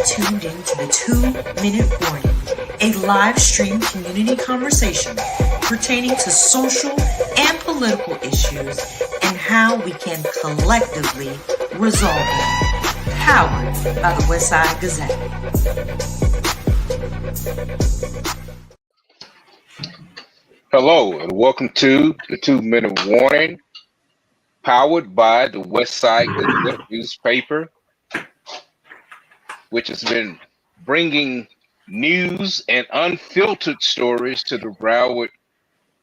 tuned in to the 2-Minute Warning, a live stream community conversation pertaining to social and political issues and how we can collectively resolve them. Powered by the Westside Gazette. Hello and welcome to the 2-Minute Warning, powered by the Westside Gazette newspaper, which has been bringing news and unfiltered stories to the Broward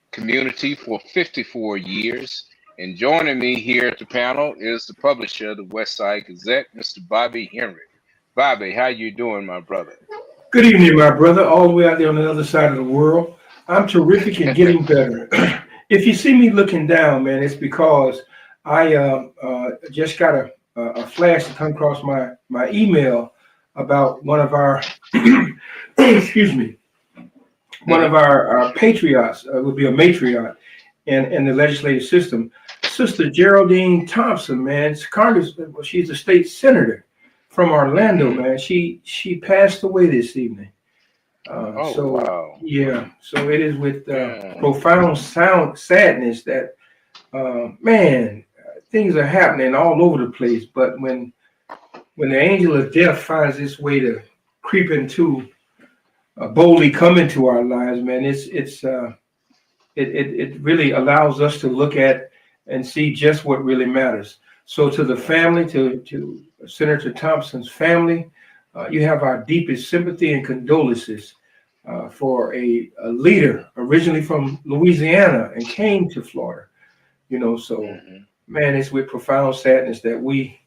community for 54 years. And joining me here at the panel is the publisher of the Westside Gazette, Mr. Bobby Henry. Bobby, how you doing, my brother? Good evening, my brother, all the way out there on the other side of the world. I'm terrific and getting better. If you see me looking down, man, it's because I just got a flash to come across my email about one of our, excuse me, one of our patriots, would be a matriarch in the legislative system, Sister Geraldine Thompson, man. She's a state senator from Orlando, man. She passed away this evening. Wow. Yeah, so it is with profound sadness that, man, things are happening all over the place. But when the angel of death finds its way to creep into, boldly come into our lives, man, it really allows us to look at and see just what really matters. So to the family, to Senator Thompson's family, you have our deepest sympathy and condolences for a leader originally from Louisiana and came to Florida. Man, it's with profound sadness that we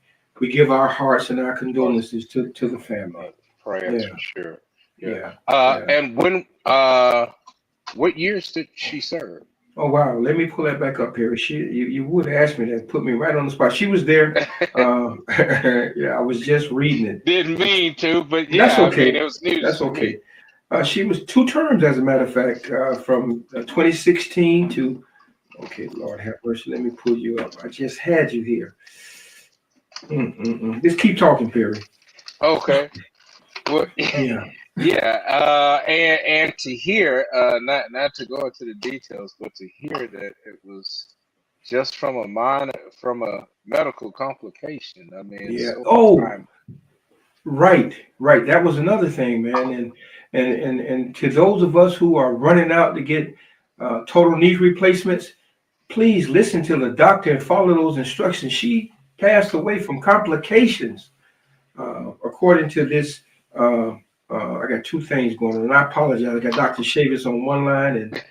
give our hearts and our condolences to the family. Prayers for sure. Yeah. And when, what years did she serve? Oh wow! Let me pull that back up here. You would ask me that, put me right on the spot. She was there. Yeah, I was just reading it. Didn't mean to, but yeah, that's okay. I mean, it was news. That's okay. She was 2 terms, as a matter of fact, from 2016 to. Okay, Lord have mercy. Let me pull you up. I just had you here. Just keep talking, Perry. Okay. Well, yeah. Yeah, and to hear, not to go into the details, but to hear that it was just from a medical complication. I mean, yeah. So right. That was another thing, man. And to those of us who are running out to get total knee replacements, please listen to the doctor and follow those instructions. She passed away from complications, according to this. I got 2 things going on, and I apologize. I got Dr. Chavis on one line and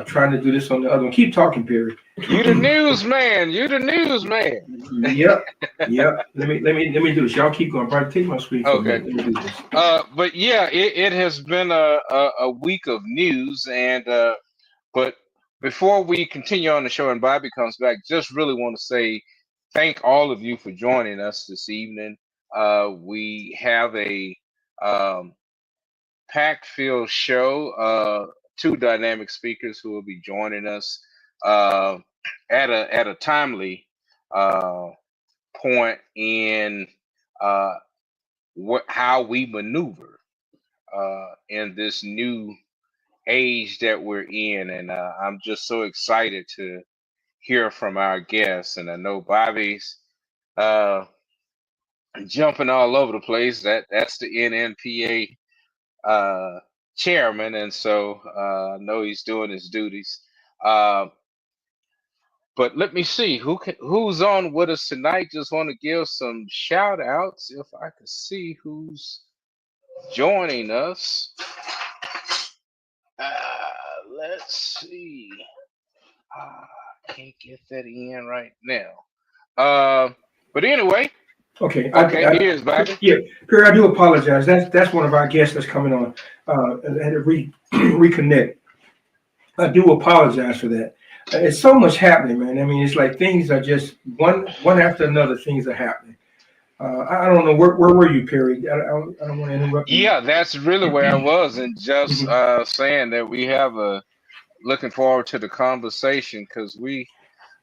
trying to do this on the other one. Keep talking, Perry. You the news man. You the news man. Yep. Let me do this. Y'all keep going. Probably take my screen. Okay. Let me do this. But yeah, it has been a week of news, and but before we continue on the show and Bobby comes back, just really want to say thank all of you for joining us this evening. We have a packed-filled show. 2 dynamic speakers who will be joining us at a timely point in how we maneuver in this new age that we're in, and I'm just so excited to hear from our guests. And I know Bobby's jumping all over the place. That's the NNPA chairman, and so I know he's doing his duties. But let me see who's on with us tonight. Just want to give some shout outs if I could see who's joining us. Let's see. I can't get that in right now. But anyway. Okay. Here's Bobby. Yeah, Perry, I do apologize. That's one of our guests that's coming on. I had to reconnect. I do apologize for that. It's so much happening, man. I mean, it's like things are just one after another. Things are happening. I don't know where were you, Perry? I don't want to interrupt you. Yeah, that's really where I was, and just saying that we have looking forward to the conversation, because we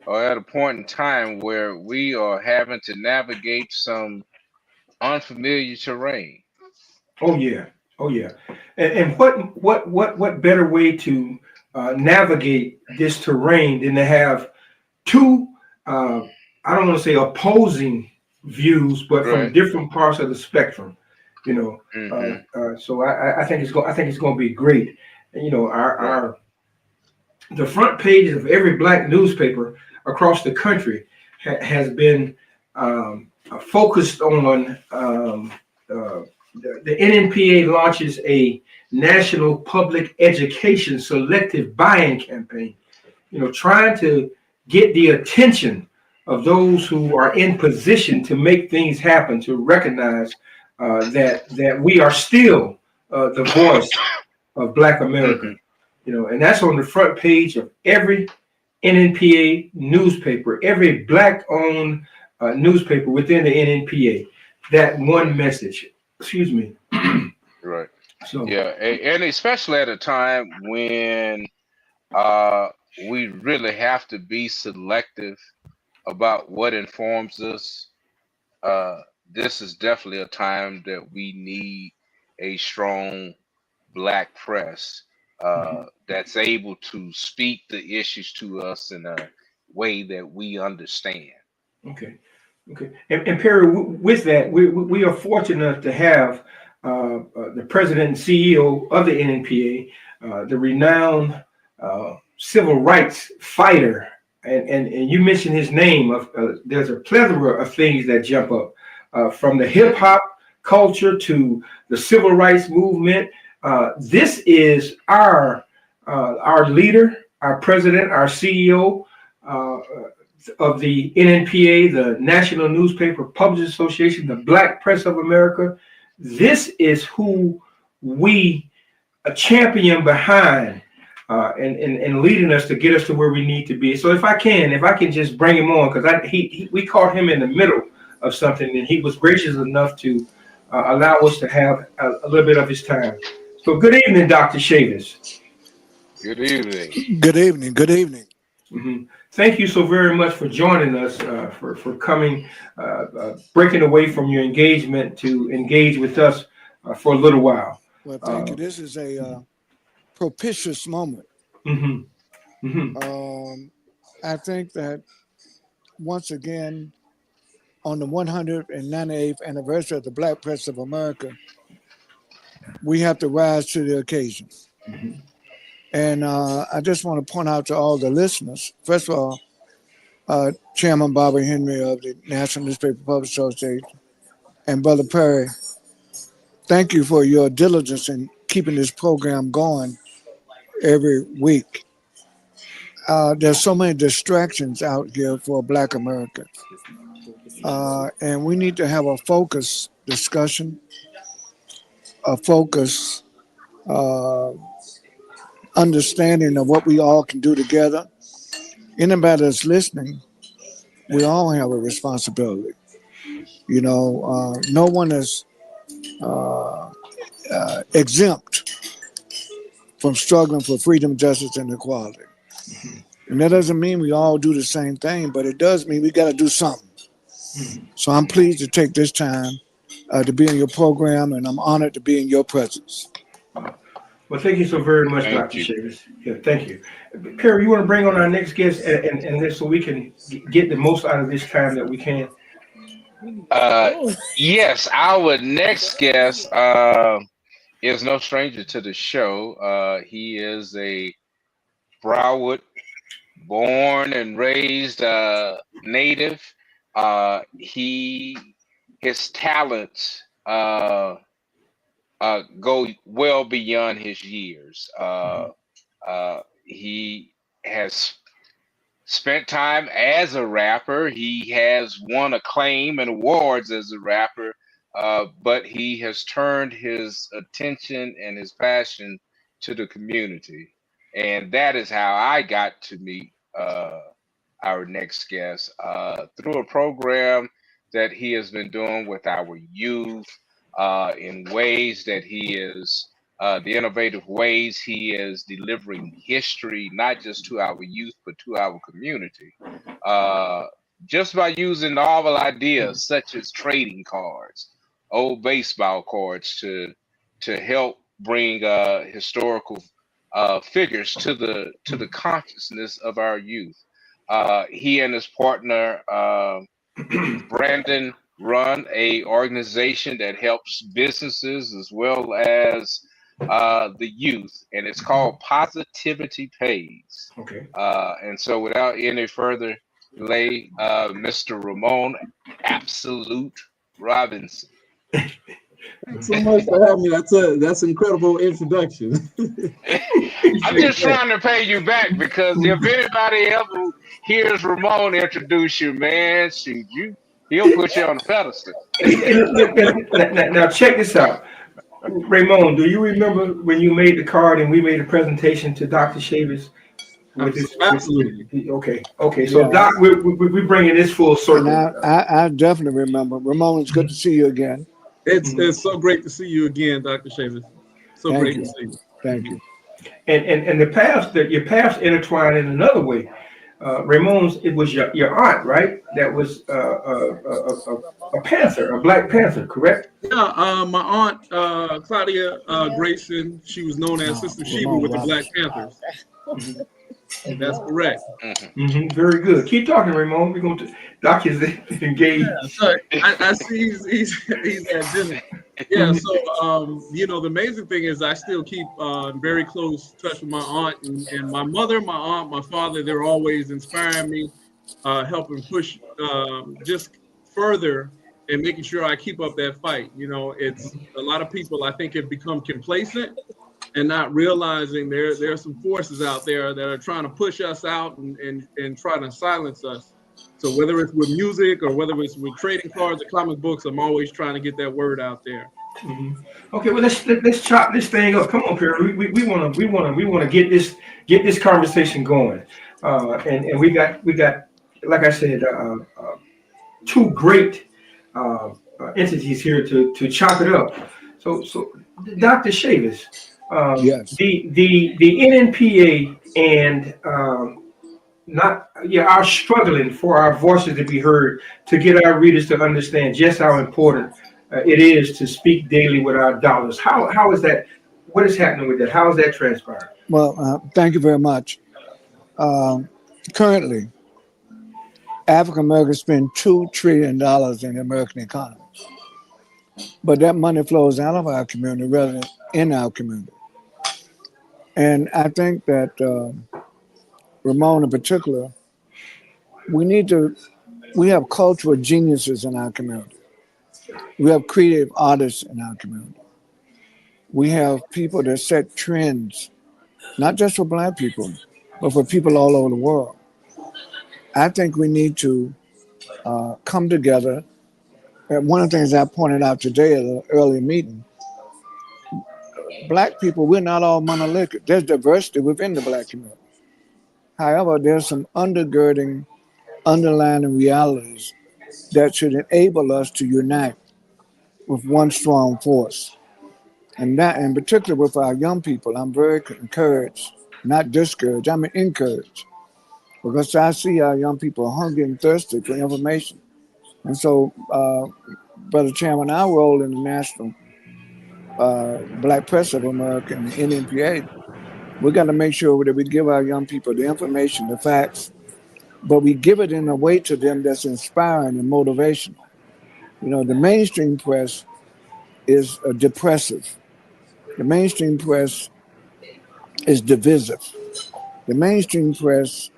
are at a point in time where we are having to navigate some unfamiliar terrain. Oh yeah, oh yeah. And what better way to navigate this terrain than to have two, I don't want to say opposing views, but from Right. different parts of the spectrum. You know, Mm-hmm. so I think it's going to be great. And, you know, Right. our the front pages of every black newspaper across the country has been focused on the NNPA launches a national public education selective buy-in campaign, you know, trying to get the attention of those who are in position to make things happen, to recognize that we are still the voice of Black America, Mm-hmm. you know, and that's on the front page of every NNPA newspaper, every Black-owned newspaper within the NNPA. That one Right. message. Excuse me. Right. So, Yeah, and especially at a time when uh, we really have to be selective about what informs us. Uh, this is definitely a time that we need a strong black press mhm, that's able to speak the issues to us in a way that we understand. okay. Okay, and Perry, with that, we are fortunate enough to have the president and CEO of the NNPA, the renowned civil rights fighter, and you mentioned his name. There's a plethora of things that jump up from the hip Hmm. hop culture to the civil rights movement. This is our leader, our president, our CEO. Uh, of the NNPA, the National Newspaper Publishers Association, the Black Press of America. This is who we champion behind and leading us to get us to where we need to be. So if I can just bring him on, because we caught him in the middle of something, and he was gracious enough to allow us to have a little bit of his time. So good evening, Dr. Chavis. Good evening. Good evening. Good evening. Mhm. Thank you so very much for joining us, for coming, breaking away from your engagement to engage with us for a little while. Well, thank Uh, you. This is a propitious moment. mhm, mhm, Um, I think that once again, on the 198th anniversary of the Black Press of America, we have to rise to the occasion. mhm, And I just want to point out to all the listeners, first of all, Chairman Bobby Henry of the National Newspaper Publishers Association and Brother Perry, thank you for your diligence in keeping this program going every week. There's so many distractions out here for Black America, and we need to have a focused discussion, a focused uh, understanding of what we all can do together. Anybody that's listening, we all have a responsibility. You know, no one is uh, exempt from struggling for freedom, justice, and equality. mhm, And that doesn't mean we all do the same thing, but it does mean we got to do something. mhm. So I'm pleased to take this time to be in your program, and I'm honored to be in your presence. Well, thank you so very much, Thank Dr. you. Chavis. Yeah, thank you. Perry, you want to bring on our next guest, and this so we can get the most out of this time that we can. Uh, yes, our next guest is no stranger to the show. He is a Broward born and raised native. He his talents go well beyond his years. Mhm, He has spent time as a rapper. He has won acclaim and awards as a rapper, but he has turned his attention and his passion to the community. And that is how I got to meet our next guest through a program that he has been doing with our youth in ways that he is. The innovative ways he is delivering history, not just to our youth, but to our community. Uh, just by using novel ideas such as trading cards old baseball cards to help bring historical figures to the consciousness of our youth. He and his partner Brandon run a organization that helps businesses as well as the youth, and it's called Positivity Pays. Okay. And so, without any further delay, Mr. Ramon Absoloot Robinson. Thanks so much for having me. That's an incredible introduction. I'm just trying to pay you back, because if anybody ever hears Ramon introduce you, man, shoot you, he'll put you on the pedestal. Now check this out. Ramon, do you remember when you made the card and we made a presentation to Dr. Chavis? Absolutely. Okay. So, yeah. Doc, we're bringing this full circle. And I definitely remember. Ramon, it's good to see you again. It's so great to see you again, Dr. Chavis. So great to see you. Thank you. And your paths intertwined in another way. Ramon's, it was your aunt, right? That was a panther, a Black Panther, correct? Yeah, my aunt Claudia Grayson. She was known as Sister Sheba with the Black Panthers. That's correct. Very good. Keep talking, Ramon. We're going to Doc is engaged. Yeah, so I see he's at dinner. Yeah. So the amazing thing is I still keep very close touch with my aunt and my mother, my aunt, my father. They're always inspiring me, helping push just further and making sure I keep up that fight. It's a lot of people I think have become complacent and not realizing there are some forces out there that are trying to push us out and trying to silence us. So whether it's with music or whether it's with trading cards or comic books, I'm always trying to get that word out there. Okay, well let's chop this thing up. Come on, Perry. We want to get this conversation going. And we got like I said, two great entities here to chop it up. So Dr. Chavis. Yes. The NNPA and are struggling for our voices to be heard, to get our readers to understand just how important it is to speak daily with our dollars. How is that? What is happening with that? How is that transpiring? Well, thank you very much. Currently, African Americans spend $2 trillion in the American economy, but that money flows out of our community rather than in our community. And I think that Ramon in particular, we have cultural geniuses in our community. We have creative artists in our community. We have people that set trends, not just for Black people, but for people all over the world. I think we need to come together. And one of the things I pointed out today at an earlier meeting, Black people, we're not all monolithic. There's diversity within the Black community. However, there's some undergirding, underlying realities that should enable us to unite with one strong force. And that, in particular with our young people, I'm very encouraged, not discouraged, I'm encouraged. Because I see our young people hungry and thirsty for information. And so, Brother Chairman, our role in the National Black Press of America and the NNPA, we got to make sure that we give our young people the information, the facts, but we give it in a way to them that's inspiring and motivational. The mainstream press is depressive. The mainstream press is divisive. The mainstream press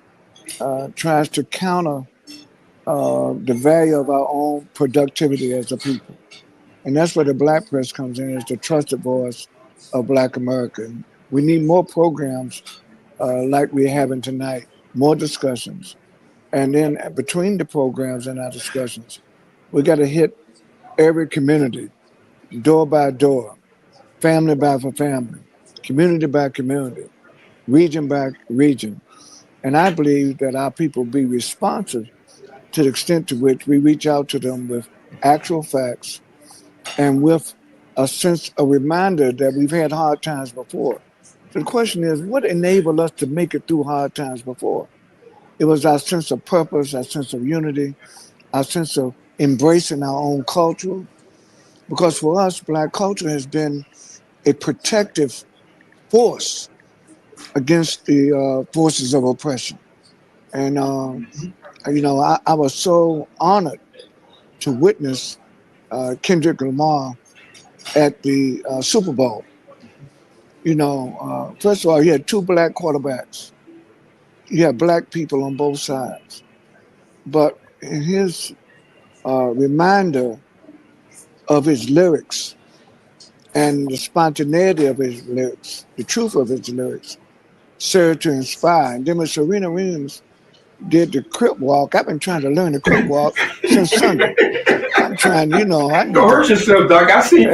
tries to counter the value of our own productivity as a people. And that's where the Black press comes in, as the trusted voice of Black America. We need more programs like we're having tonight, more discussions. And then between the programs and our discussions, we got to hit every community, door by door, family by family, community by community, region by region. And I believe that our people be responsive to the extent to which we reach out to them with actual facts and with a sense, a reminder that we've had hard times before. So the question is, what enabled us to make it through hard times before? It was our sense of purpose, our sense of unity, our sense of embracing our own culture, because for us, Black culture has been a protective force against the forces of oppression. And, I was so honored to witness Kendrick Lamar at the Super Bowl. First of all, he had two Black quarterbacks. He had Black people on both sides. But in his reminder of his lyrics and the spontaneity of his lyrics, the truth of his lyrics, served to inspire. And then when Serena Williams did the crip walk, I've been trying to learn the crip walk since Sunday. I'm trying, I need Don't hurt yourself, Doc. I've seen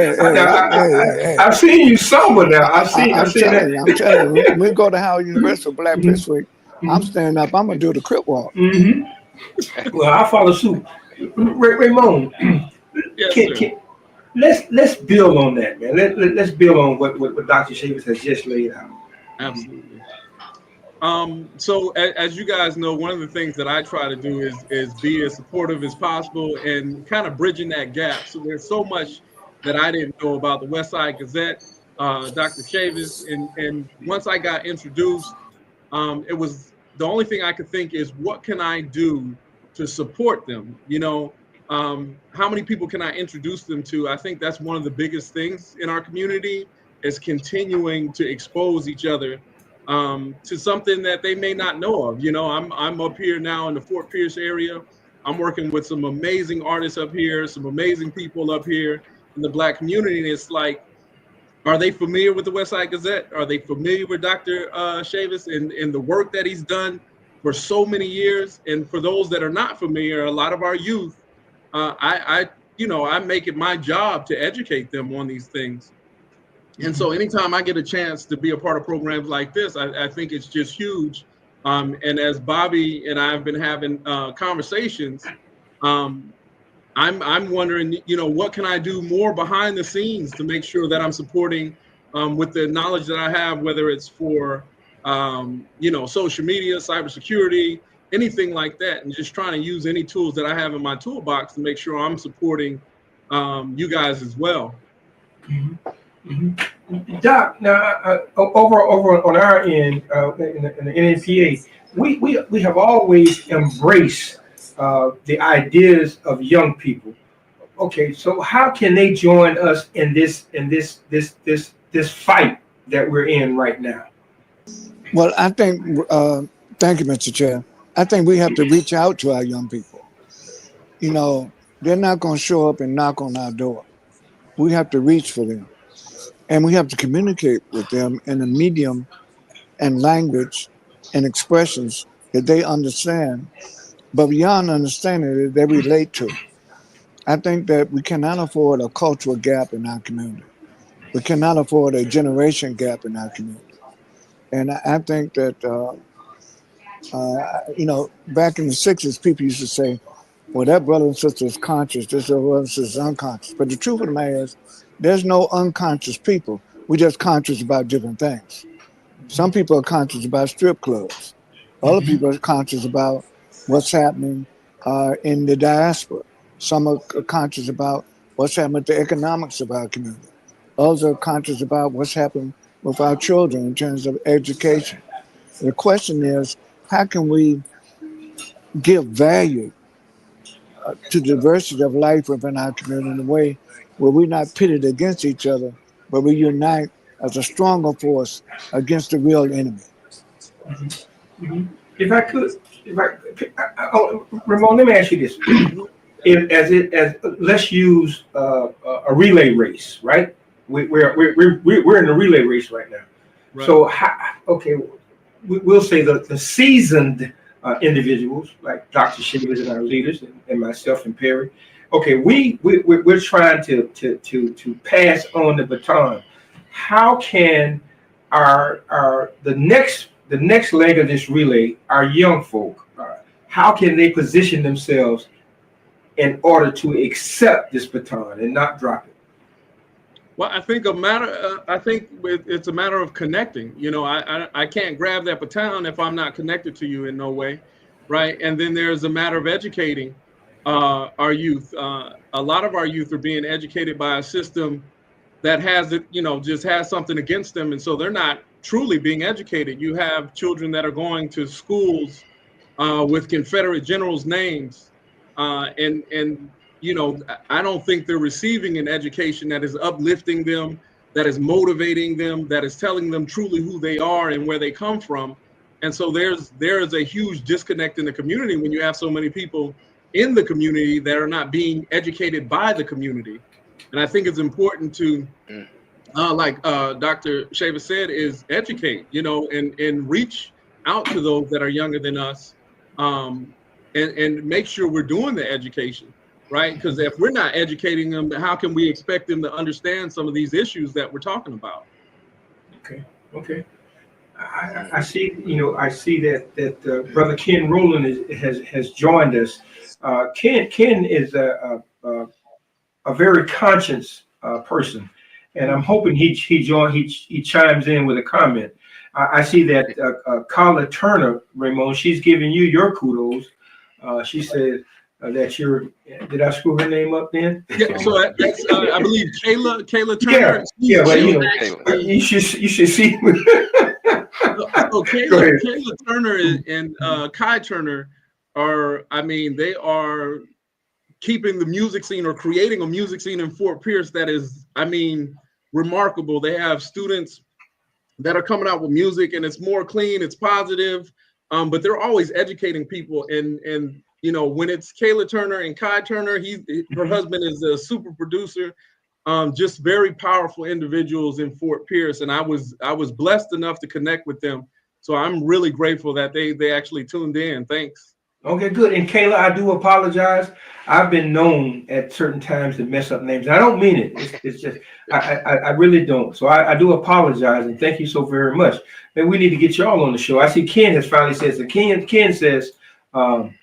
you sober now. I'm telling you, when we go to Howard University for Black Pittsburgh, I'm standing up. I'm gonna do the crip walk. Well, I'll follow suit. Ramon, Yes, let's build on that, man. Let's build on what Dr. Chavis has just laid out. absolutely. So as you guys know, one of the things that I try to do is be as supportive as possible and kind of bridging that gap. So there's so much that I didn't know about the West Side Gazette, Dr. Chavis, and once I got introduced, it was the only thing I could think is what can I do to support them? How many people can I introduce them to? I think that's one of the biggest things in our community is continuing to expose each other to something that they may not know of. I'm up here now in the Fort Pierce area. I'm working with some amazing artists up here, some amazing people up here in the Black community. And it's like, are they familiar with the West Side Gazette? Are they familiar with Dr. Chavis and the work that he's done for so many years? And for those that are not familiar, a lot of our youth, I make it my job to educate them on these things. And so anytime I get a chance to be a part of programs like this, I think it's just huge. And as Bobby and I have been having conversations, I'm wondering, what can I do more behind the scenes to make sure that I'm supporting with the knowledge that I have, whether it's for, social media, cybersecurity, anything like that, and just trying to use any tools that I have in my toolbox to make sure I'm supporting you guys as well. Doc, now over on our end in the NNPA, we have always embraced the ideas of young people. Okay, so how can they join us in this fight that we're in right now? Well, I think, thank you, Mr. Chair. I think we have to reach out to our young people. They're not going to show up and knock on our door. We have to reach for them. And we have to communicate with them in a medium and language and expressions that they understand, but beyond understanding that they relate to. I think that we cannot afford a cultural gap in our community. We cannot afford a generation gap in our community. And I think that, back in the 60s, people used to say, well, that brother and sister is conscious, this brother and sister is unconscious. But the truth of the matter is, there's no unconscious people. We're just conscious about different things. Some people are conscious about strip clubs. Other people are conscious about what's happening in the diaspora. Some are conscious about what's happening with the economics of our community. Others are conscious about what's happening with our children in terms of education. The question is, how can we give value to diversity of life within our community in a way where we're not pitted against each other, but we unite as a stronger force against the real enemy. If I could, Ramon, let me ask you this: let's use a relay race, right? We're in a relay race right now. Right. So, we'll say the seasoned individuals like Dr. Chavis and our leaders and myself and Perry. Okay, we're trying to pass on the baton. How can the next leg of this relay, our young folk, how can they position themselves in order to accept this baton and not drop it? Well, I think it's a matter of connecting. I can't grab that baton if I'm not connected to you in no way, right? And then there's a matter of educating our youth. A lot of our youth are being educated by a system that has it, just has something against them, and so they're not truly being educated. You have children that are going to schools with Confederate generals' names, and I don't think they're receiving an education that is uplifting them, that is motivating them, that is telling them truly who they are and where they come from. And so there is a huge disconnect in the community when you have so many people in the community that are not being educated by the community. And I think it's important to, like Dr. Chavis said, is educate, and reach out to those that are younger than us, and make sure we're doing the education, right? Because if we're not educating them, how can we expect them to understand some of these issues that we're talking about? Okay. I see. I see that Brother Ken Rowland has joined us. Ken is a very conscious person, and I'm hoping he chimes in with a comment. I see that Carla Turner, Ramon, she's giving you your kudos. She said that you're. Did I screw her name up then? Yeah, so that's I believe Kayla Turner. Yeah, well, you should see. So Kayla Turner and Kai Turner are, they are keeping the music scene or creating a music scene in Fort Pierce that is, remarkable. They have students that are coming out with music, and it's more clean, it's positive, but they're always educating people. And when it's Kayla Turner and Kai Turner, her husband is a super producer. Just very powerful individuals in Fort Pierce, and I was blessed enough to connect with them. So I'm really grateful that they actually tuned in. Thanks. Okay, good. And Kayla, I do apologize. I've been known at certain times to mess up names. I don't mean it. It's just I really don't. So I do apologize, and thank you so very much. And we need to get y'all on the show. I see Ken has finally said so. Ken says one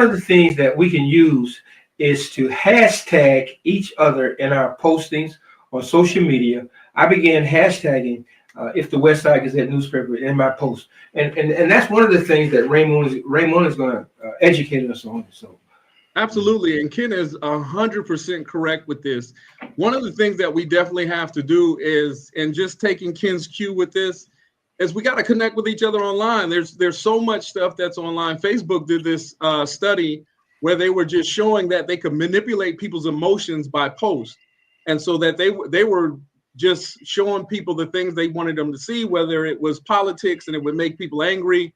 of the things that we can use is to hashtag each other in our postings on social media. I began hashtagging if the West Side Gazette newspaper in my post, and that's one of the things that Ramon is going to educate us on. So, absolutely, and Ken is 100% correct with this. One of the things that we definitely have to do is, and just taking Ken's cue with this, is we got to connect with each other online. There's so much stuff that's online. Facebook did this study where they were just showing that they could manipulate people's emotions by post. And so that they were just showing people the things they wanted them to see, whether it was politics and it would make people angry.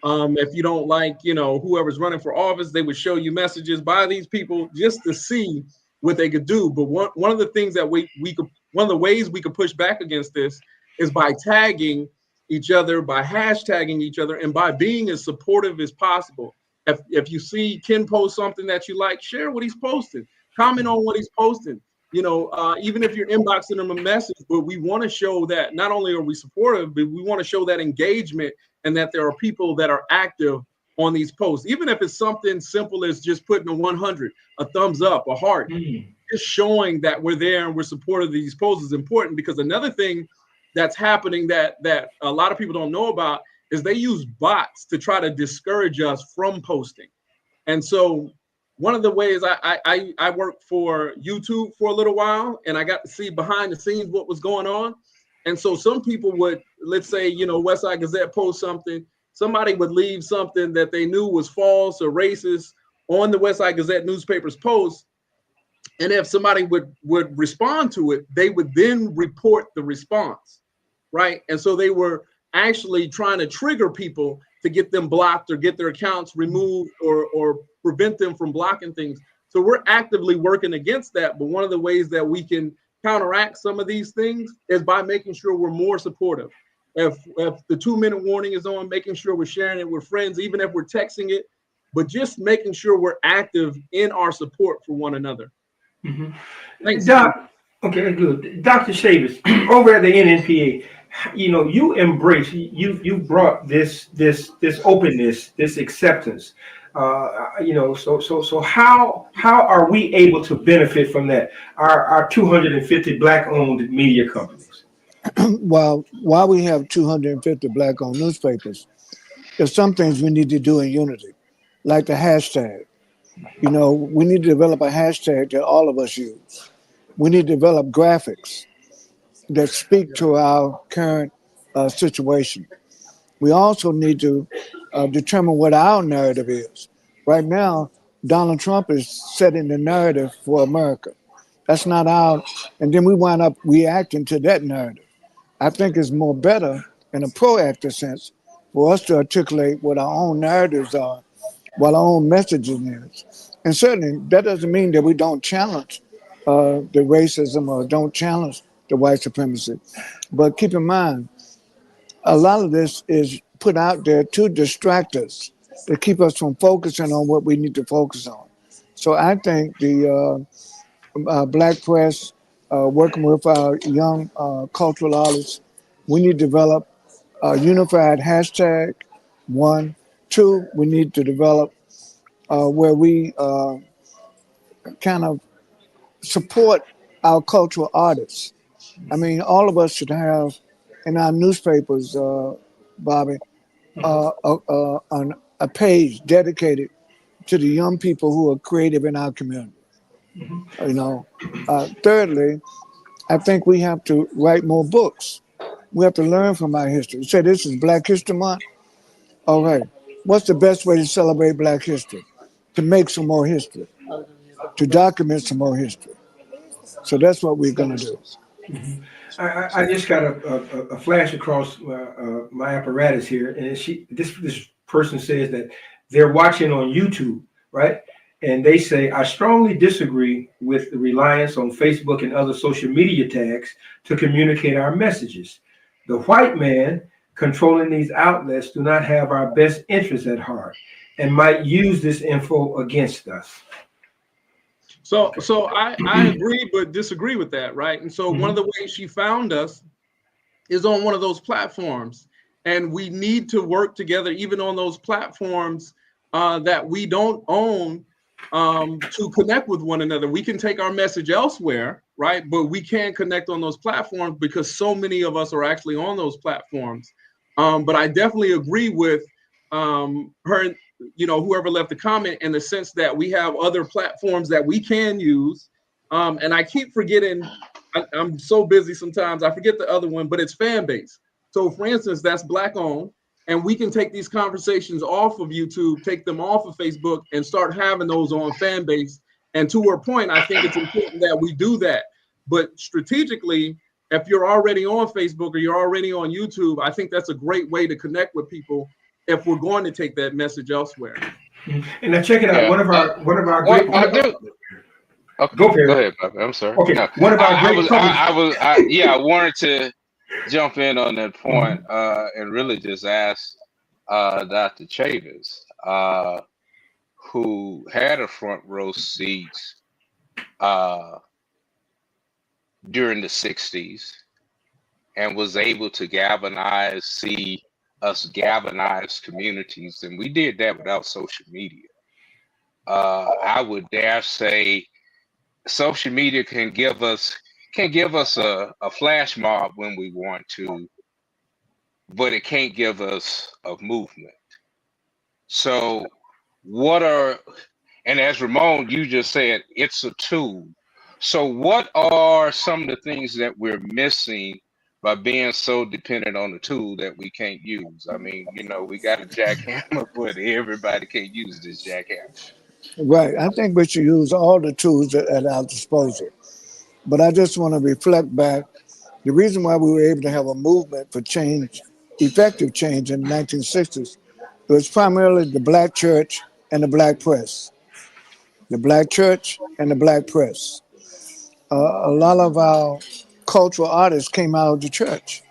If you don't like, whoever's running for office, they would show you messages by these people just to see what they could do. But one of the things that one of the ways we could push back against this is by tagging each other, by hashtagging each other, and by being as supportive as possible. If you see Ken post something that you like, share what he's posting, comment on what he's posting. Even if you're inboxing him a message, but we want to show that not only are we supportive, but we want to show that engagement and that there are people that are active on these posts. Even if it's something simple as just putting a 100, a thumbs up, a heart, just showing that we're there and we're supportive of these posts is important. Because another thing that's happening that a lot of people don't know about is they use bots to try to discourage us from posting. And so one of the ways I worked for YouTube for a little while, and I got to see behind the scenes what was going on. And so some people would, let's say, West Side Gazette post something, somebody would leave something that they knew was false or racist on the West Side Gazette newspaper's post. And if somebody would respond to it, they would then report the response, right? And so they were actually trying to trigger people to get them blocked or get their accounts removed or prevent them from blocking things. So we're actively working against that. But one of the ways that we can counteract some of these things is by making sure we're more supportive. If the 2-minute warning is on, making sure we're sharing it with friends, even if we're texting it, but just making sure we're active in our support for one another. Mm-hmm. Thanks. Doc, okay, good. Dr. Chavis, over at the NNPA, you embrace, you brought this openness, this acceptance. So how are we able to benefit from that? Our 250 Black-owned media companies. Well, while we have 250 Black-owned newspapers, there's some things we need to do in unity, like the hashtag. You know, we need to develop a hashtag that all of us use. We need to develop graphics that speak to our current situation. We also need to determine what our narrative is. Right now, Donald Trump is setting the narrative for America. That's not our, and then we wind up reacting to that narrative. I think it's more better in a proactive sense for us to articulate what our own narratives are, what our own messaging is. And certainly that doesn't mean that we don't challenge the racism or don't challenge the white supremacy. But keep in mind, a lot of this is put out there to distract us, to keep us from focusing on what we need to focus on. So I think the black press, working with our young cultural artists, we need to develop a unified hashtag, one. Two, we need to develop where we kind of support our cultural artists. I mean, all of us should have in our newspapers, Bobby, a page dedicated to the young people who are creative in our community. You know, thirdly, I think we have to write more books. We have to learn from our history. Say this is Black History Month. All right, what's the best way to celebrate Black history? To make some more history, to document some more history. So that's what we're going to do. I just got a flash across my apparatus here, and this person says that they're watching on YouTube, right? And they say, I strongly disagree with the reliance on Facebook and other social media tags to communicate our messages. The white man controlling these outlets do not have our best interests at heart and might use this info against us. So I agree but disagree with that, right? And so one of the ways she found us is on one of those platforms. And we need to work together even on those platforms that we don't own to connect with one another. We can take our message elsewhere, right? But we can't connect on those platforms because so many of us are actually on those platforms. But I definitely agree with her, you know, whoever left the comment, in the sense that we have other platforms that we can use. And I keep forgetting, I'm so busy sometimes, I forget the other one, but it's fan base. So for instance, that's Black owned. And we can take these conversations off of YouTube, take them off of Facebook, and start having those on fan base. And to her point, I think it's important that we do that. But strategically, if you're already on Facebook or you're already on YouTube, I think that's a great way to connect with people if we're going to take that message elsewhere. And now check it out. Yeah. One of our Well, great. I do. Okay, Go ahead, Bobby. I'm sorry. Okay, No, one of our great. I wanted to jump in on that point and really just ask Dr. Chavis, who had a front row seat during the 60s and was able to see us galvanize communities. And we did that without social media. I would dare say social media can give us a flash mob when we want to, but it can't give us a movement. So and as Ramon, you just said, it's a tool. So what are some of the things that we're missing by being so dependent on the tool that we can't use? I mean, you know, we got a jackhammer, but everybody can't use this jackhammer. Right. I think we should use all the tools at our disposal. But I just want to reflect back. The reason why we were able to have a movement for change, effective change in the 1960s, was primarily the Black church and the Black press. The Black church and the Black press. A lot of our cultural artists came out of the church.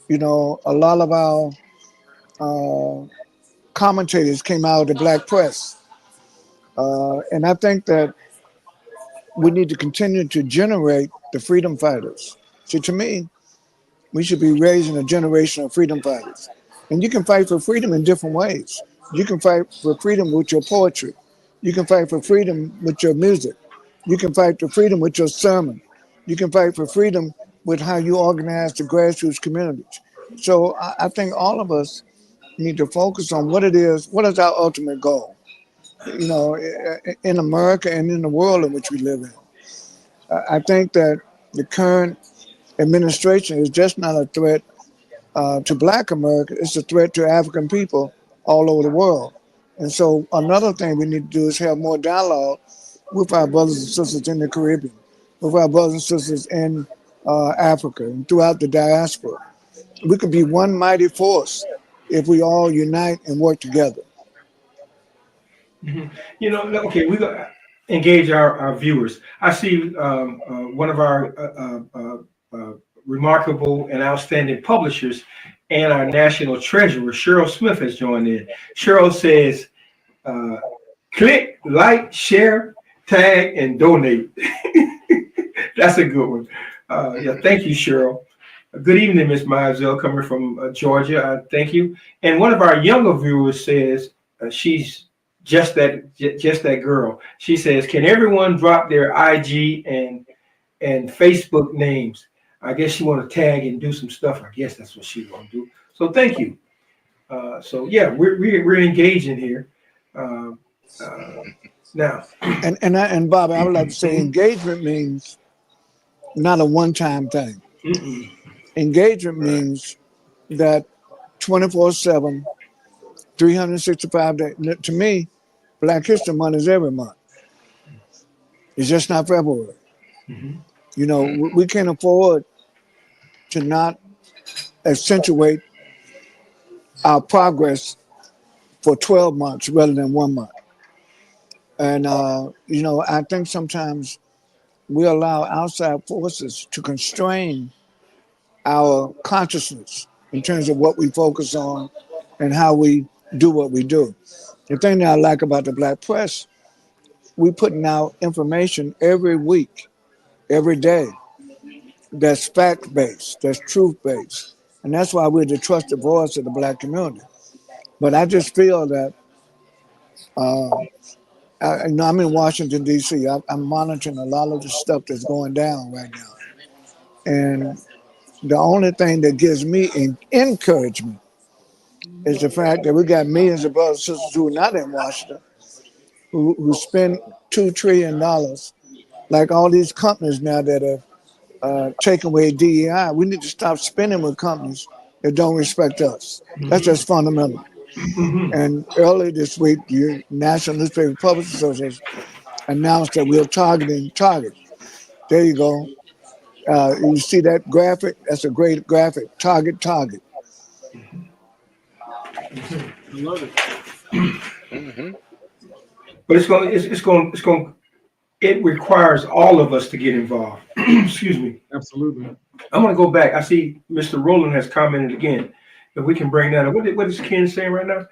You know, a lot of our commentators came out of the Black press. And I think that we need to continue to generate the freedom fighters. See, to me, we should be raising a generation of freedom fighters. And you can fight for freedom in different ways. You can fight for freedom with your poetry. You can fight for freedom with your music. You can fight for freedom with your sermon. You can fight for freedom with how you organize the grassroots communities. So I think all of us need to focus on what it is, what is our ultimate goal? you know, in America and in the world in which we live in. I think that the current administration is just not a threat to Black America, it's a threat to African people all over the world. And so another thing we need to do is have more dialogue with our brothers and sisters in the Caribbean, with our brothers and sisters in Africa and throughout the diaspora. We could be one mighty force if we all unite and work together. You know, okay, we got engage our viewers. I see one of our remarkable and outstanding publishers and our national treasurer, Cheryl Smith, has joined in. Cheryl says, click, like, share, tag, and donate. That's a good one. Yeah, thank you, Cheryl. Good evening, Ms. Mizell, coming from Georgia. Thank you. And one of our younger viewers says she's just that girl. She says, can everyone drop their IG and Facebook names? I guess she want to tag and do some stuff. I guess that's what she want to do. So thank you. So yeah, we're engaging here now. And Bobby, I would like to say engagement means not a one-time thing. Mm-mm. Engagement means that 24/7, 365 days. To me, Black History Month is every month. It's just not February. Mm-hmm. You know, we can't afford to not accentuate our progress for 12 months rather than 1 month. And, you know, I think sometimes we allow outside forces to constrain our consciousness in terms of what we focus on and how we do what we do. The thing that I like about the Black press, we putting out information every week, every day, that's fact-based, that's truth-based. And that's why we're the trusted voice of the Black community. But I just feel that, I'm in Washington, D.C. I'm monitoring a lot of the stuff that's going down right now. And the only thing that gives me encouragement is the fact that we got millions of brothers and sisters who are not in Washington, who spend $2 trillion, like all these companies now that are taking away DEI. We need to stop spending with companies that don't respect us. That's just fundamental. Mm-hmm. And earlier this week, the National Newspaper Publishers Association announced that we're targeting Target. There you go. You see that graphic? That's a great graphic. Target. I love it. Mm-hmm. But it requires all of us to get involved. Excuse me. Absolutely. I'm going to go back. I see Mr. Rowland has commented again. If we can bring that up. What is Ken saying right now?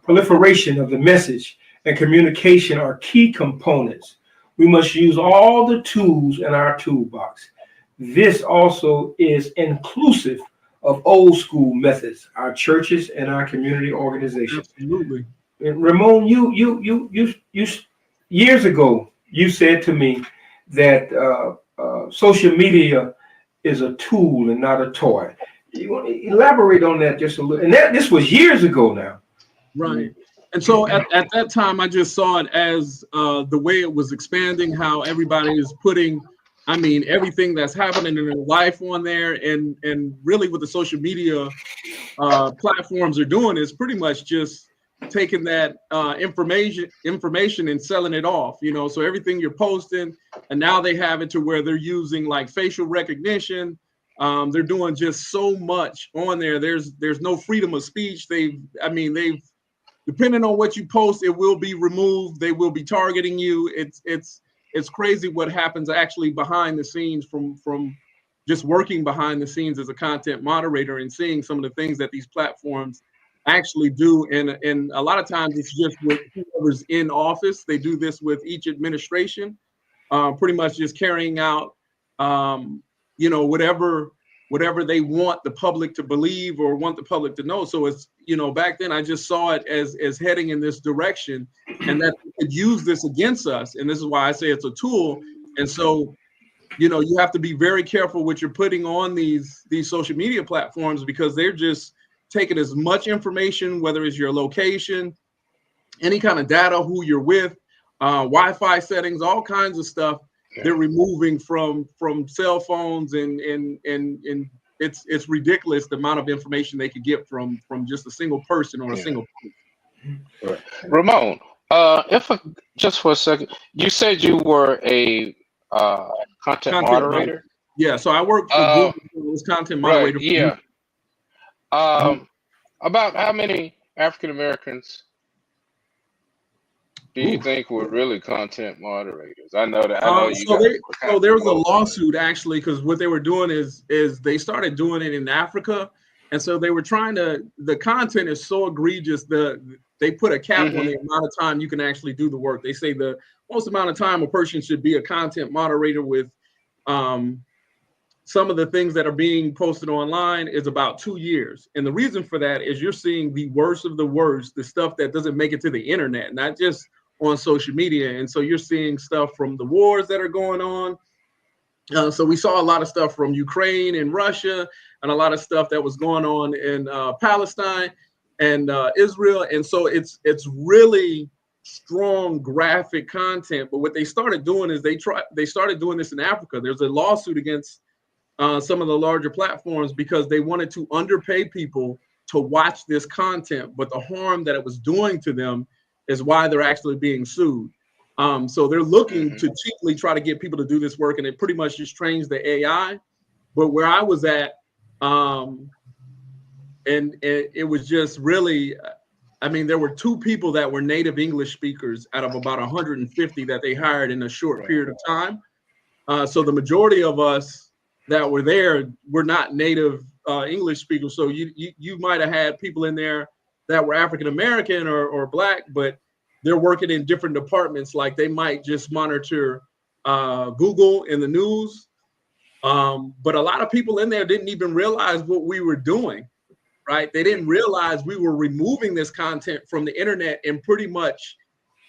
Proliferation of the message and communication are key components. We must use all the tools in our toolbox. This also is inclusive of old school methods, our churches and our community organizations. Absolutely. And Ramon, you years ago, you said to me that social media is a tool and not a toy. You want to elaborate on that just a little? And this was years ago now. Right. And so at that time, I just saw it as the way it was expanding, how everybody is putting, everything that's happening in their life on there. And really what the social media platforms are doing is pretty much just taking that information and selling it off, so everything you're posting, and now they have it to where they're using like facial recognition. They're doing just so much on there. There's no freedom of speech. They've depending on what you post, it will be removed. They will be targeting you. It's crazy what happens actually behind the scenes from just working behind the scenes as a content moderator and seeing some of the things that these platforms actually do. And a lot of times it's just with whoever's in office. They do this with each administration, pretty much just carrying out, whatever they want the public to believe or want the public to know. So it's, back then I just saw it as heading in this direction, and that they could use this against us. And this is why I say it's a tool. And so, you have to be very careful what you're putting on these social media platforms, because they're just taking as much information, whether it's your location, any kind of data, who you're with, Wi-Fi settings, all kinds of stuff. They're removing from cell phones, and it's ridiculous the amount of information they could get from just a single person or a single person. Right. Ramon, just for a second, you said you were a content moderator. Yeah, so I worked for Google as content moderator. Right, yeah. About how many African Americans do you think were really content moderators? I know that. I know you. So there was a lawsuit actually, because what they were doing is they started doing it in Africa, and so they were trying to. The content is so egregious. They put a cap on the amount of time you can actually do the work. They say the most amount of time a person should be a content moderator with some of the things that are being posted online is about 2 years. And the reason for that is you're seeing the worst of the worst, the stuff that doesn't make it to the internet, not just on social media. And so you're seeing stuff from the wars that are going on. So we saw a lot of stuff from Ukraine and Russia, and a lot of stuff that was going on in Palestine and Israel. And so it's really strong graphic content. But what they started doing is they started doing this in Africa. There's a lawsuit against some of the larger platforms because they wanted to underpay people to watch this content, but the harm that it was doing to them is why they're actually being sued. So they're looking to cheaply try to get people to do this work, and it pretty much just trains the AI. But where I was at, and it was just really, I mean, there were 2 people that were native English speakers out of about 150 that they hired in a short period of time. So the majority of us that were there were not native English speakers. So you might have had people in there that were African American or Black, but they're working in different departments. Like they might just monitor Google in the news. But a lot of people in there didn't even realize what we were doing, right? They didn't realize we were removing this content from the internet and pretty much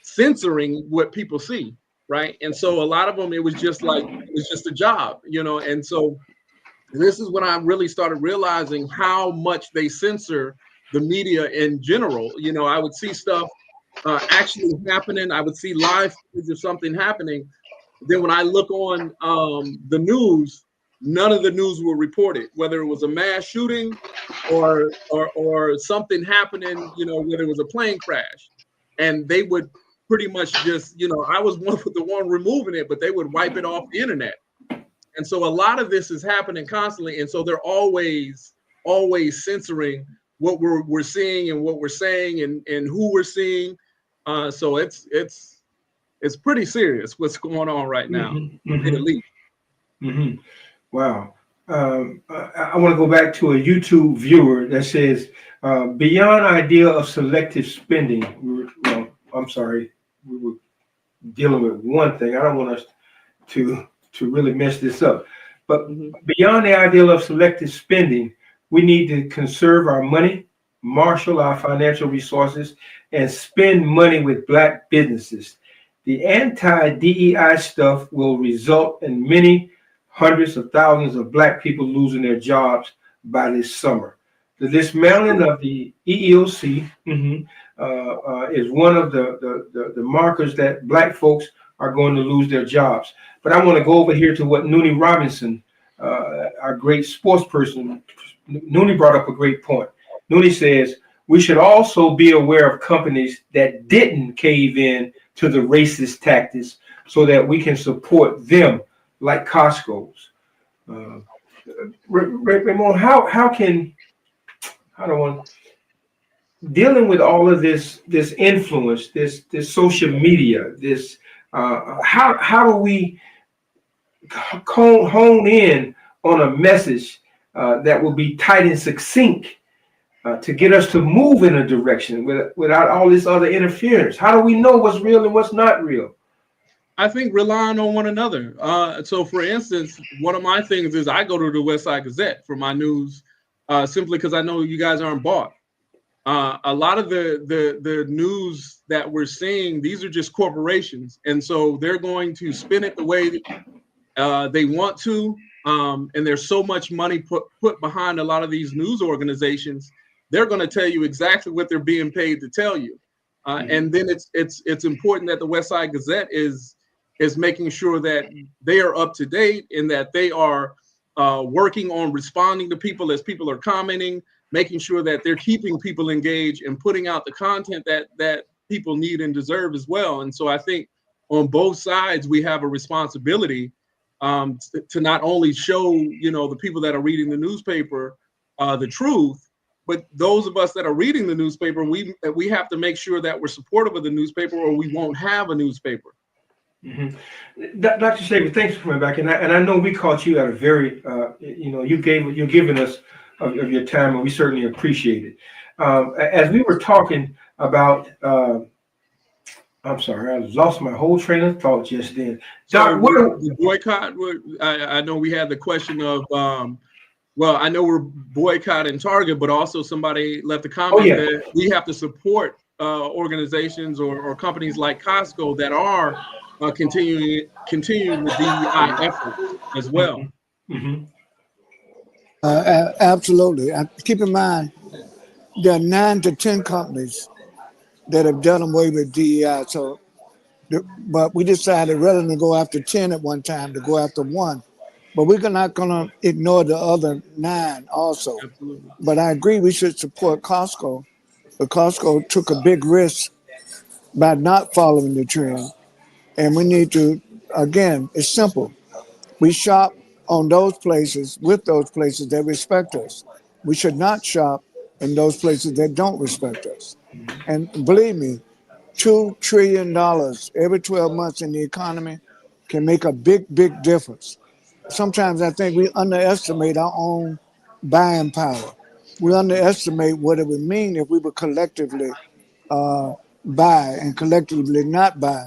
censoring what people see. Right. And so a lot of them, it was just a job, you know. And so this is when I really started realizing how much they censor the media in general. You know, I would see stuff actually happening. I would see live footage of something happening. Then when I look on the news, none of the news will report it, whether it was a mass shooting or something happening, you know, whether it was a plane crash. And they would pretty much just, you know, I was the one removing it, but they would wipe it off the internet. And so a lot of this is happening constantly. And so they're always censoring what we're seeing and what we're saying and who we're seeing. So it's pretty serious what's going on right now, at least. Wow. I want to go back to a YouTube viewer that says, beyond idea of selective spending, I'm sorry, we were dealing with one thing. I don't want us to really mess this up. But beyond the ideal of selective spending, we need to conserve our money, marshal our financial resources, and spend money with Black businesses. The anti-DEI stuff will result in many hundreds of thousands of Black people losing their jobs by this summer. The dismantling of the EEOC is one of the markers that Black folks are going to lose their jobs. But I want to go over here to what Noonie Robinson, our great sports person, Noonie brought up a great point. Noonie says, we should also be aware of companies that didn't cave in to the racist tactics so that we can support them like Costco's. Ramon, how can dealing with all of this influence, this social media, this how do we hone in on a message that will be tight and succinct to get us to move in a direction without all this other interference? How do we know what's real and what's not real? I think relying on one another. So for instance, one of my things is I go to the West Side Gazette for my news simply because I know you guys aren't bought. A lot of the news that we're seeing, these are just corporations. And so they're going to spin it the way they want to. And there's so much money put behind a lot of these news organizations. They're going to tell you exactly what they're being paid to tell you. And then it's important that the West Side Gazette is making sure that they are up to date and that they are working on responding to people as people are commenting, making sure that they're keeping people engaged and putting out the content that people need and deserve as well. And so I think on both sides, we have a responsibility to not only show, the people that are reading the newspaper the truth, but those of us that are reading the newspaper, we have to make sure that we're supportive of the newspaper, or we won't have a newspaper. Mm-hmm. Dr. Chavis, thanks for coming back, and I know we caught you at a very, you're giving us of your time, and we certainly appreciate it. As we were talking about, I'm sorry, I lost my whole train of thought just then. Doc, so the boycott? I know we had the question of. Well, I know we're boycotting Target, but also somebody left a comment that we have to support organizations or companies like Costco that are continuing the DEI effort as well. Mm-hmm. Absolutely. Keep in mind, there are 9 to 10 companies that have done away with DEI. So, but we decided rather than go after 10 at one time, to go after one. But we're not going to ignore the other 9 also. Absolutely. But I agree we should support Costco. But Costco took a big risk by not following the trend. And we need to, again, it's simple. We shop on those places, with those places that respect us. We should not shop in those places that don't respect us. And believe me, $2 trillion every 12 months in the economy can make a big, big difference. Sometimes I think we underestimate our own buying power. We underestimate what it would mean if we would collectively buy and collectively not buy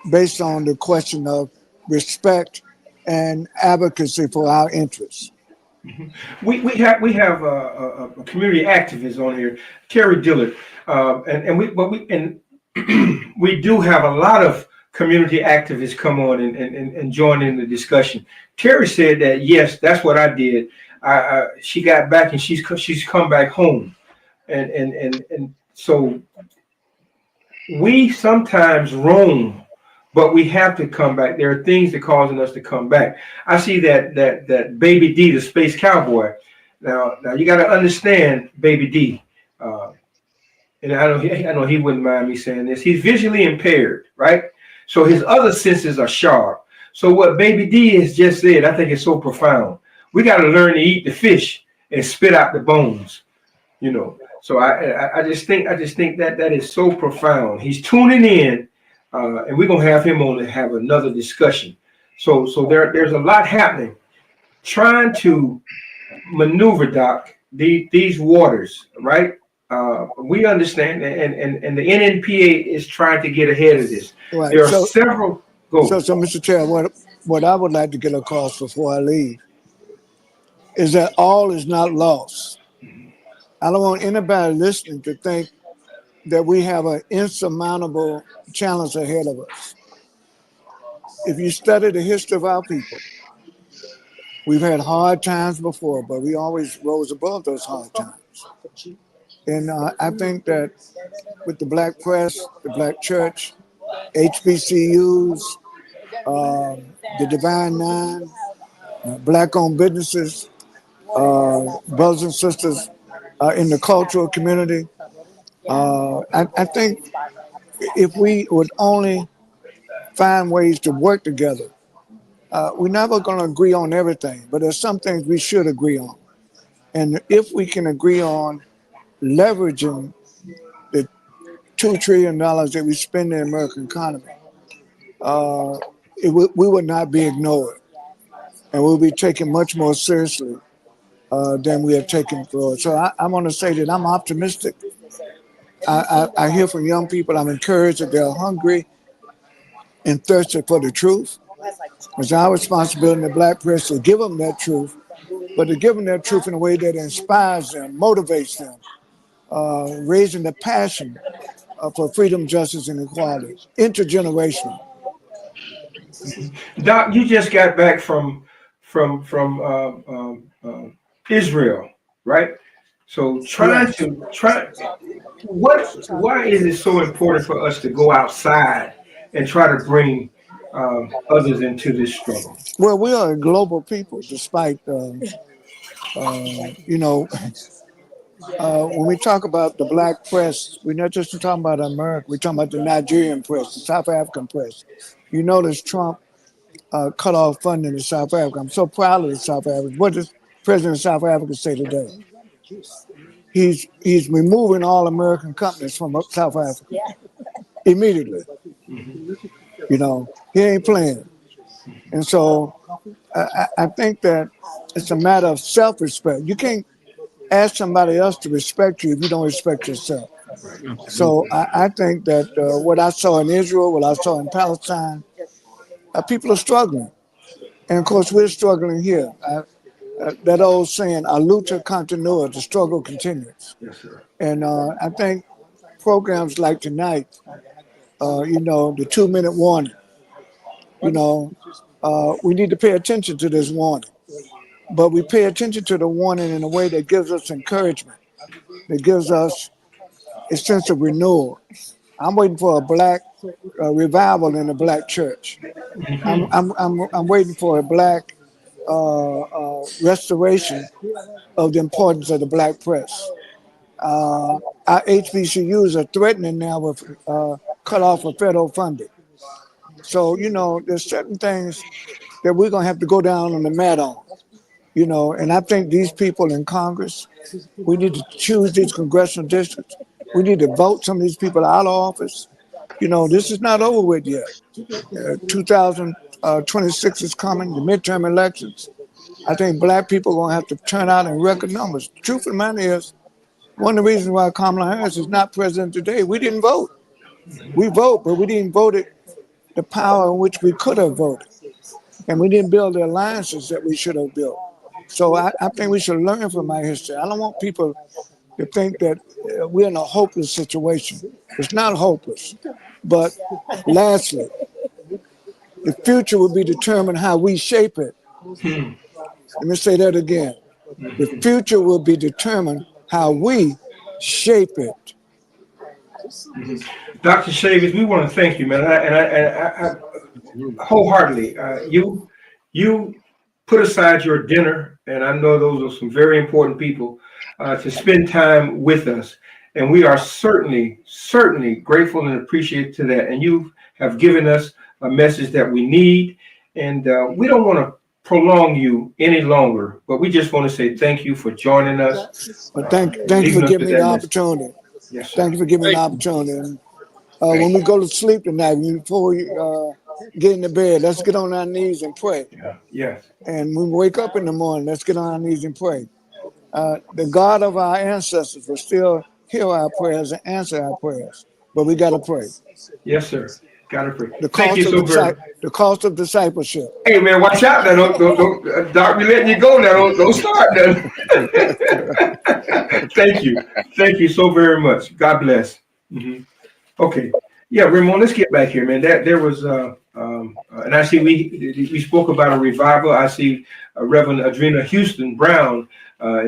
based on the question of respect and advocacy for our interests. Mm-hmm. We have a community activist on here, Terry Dillard, and we do have a lot of community activists come on and join in the discussion. Terry said that yes, that's what I did. She got back and she's come back home, and so we sometimes roam, but we have to come back. There are things that are causing us to come back. I see that Baby D, the space cowboy. Now you got to understand Baby D, and I know he wouldn't mind me saying this. He's visually impaired, right? So his other senses are sharp. So what Baby D has just said, I think is so profound. We got to learn to eat the fish and spit out the bones, So I just think that is so profound. He's tuning in, and we're gonna have him on to have another discussion. So there's a lot happening, trying to maneuver, Doc, these waters, right? We understand, and the NNPA is trying to get ahead of this. Right. There are several. So, Mr. Chair, what I would like to get across before I leave is that all is not lost. I don't want anybody listening to think that we have an insurmountable challenge ahead of us. If you study the history of our people, we've had hard times before, but we always rose above those hard times. And I think that with the Black press, the Black church, HBCUs, the Divine Nine, Black-owned businesses, brothers and sisters in the cultural community, I think if we would only find ways to work together, we're never going to agree on everything, but there's some things we should agree on. And if we can agree on leveraging the $2 trillion that we spend in the American economy, we would not be ignored, and we'll be taken much more seriously than we have taken for. So I want to say that I'm optimistic. I hear from young people, I'm encouraged that they're hungry and thirsty for the truth. It's our responsibility in the Black press to give them that truth, but to give them that truth in a way that inspires them, motivates them, raising the passion for freedom, justice, and equality, intergenerational. Doc, you just got back from Israel, right? So why is it so important for us to go outside and try to bring others into this struggle? Well, we are a global people, despite you know, when we talk about the black press, we're not just talking about America. We're talking about the Nigerian press, the South African press. You notice Trump cut off funding to South Africa. I'm so proud of the South Africans. What does President of South Africa say today? He's removing all American companies from South Africa immediately. You know, he ain't playing. And so I think that it's a matter of self-respect. You can't ask somebody else to respect you if you don't respect yourself. So I think that what I saw in Israel, what I saw in Palestine, people are struggling. And of course, we're struggling here. That old saying, a lucha continua, the struggle continues. Yes, sir. And I think programs like tonight, you know, the 2-minute warning, you know, we need to pay attention to this warning. But we pay attention to the warning in a way that gives us encouragement, that gives us a sense of renewal. I'm waiting for a black revival in the black church. I'm waiting for a black restoration of the importance of the black press. Our HBCUs are threatening now with cut off of federal funding. So, you know, there's certain things that we're going to have to go down on the mat on, you know, and I think these people in Congress, we need to choose these congressional districts. We need to vote some of these people out of office. You know, this is not over with yet. 2026 is coming, the midterm elections. I think black people are going to have to turn out in record numbers. The truth of the matter is, one of the reasons why Kamala Harris is not president today, we didn't vote. We vote, but we didn't vote it the power in which we could have voted. And we didn't build the alliances that we should have built. So I think we should learn from our history. I don't want people to think that we're in a hopeless situation. It's not hopeless. But lastly, the future will be determined how we shape it. Let me say that again. The future will be determined how we shape it. Dr. Chavis, we want to thank you, man. I wholeheartedly, you put aside your dinner, and I know those are some very important people to spend time with us. And we are certainly grateful and appreciative to that. And you have given us a message that we need. And we don't want to prolong you any longer, but we just want to say thank you for joining us. But thank you for giving me the opportunity. Yes, sir. Thank you for giving me the opportunity. And, when we go to sleep tonight, before we get into bed, let's get on our knees and pray. Yeah. Yes. And when we wake up in the morning, let's get on our knees and pray. The God of our ancestors will still hear our prayers and answer our prayers, but we got to pray. Yes, sir. Got to pray. The cost of discipleship. Hey, man, watch out now. Don't Doc, we letting you go now. Don't start now. Thank you. Thank you so very much. God bless. Mm-hmm. Okay. Yeah, Ramon, let's get back here, man. There was, and I see we spoke about a revival. I see Reverend Adrena Houston Brown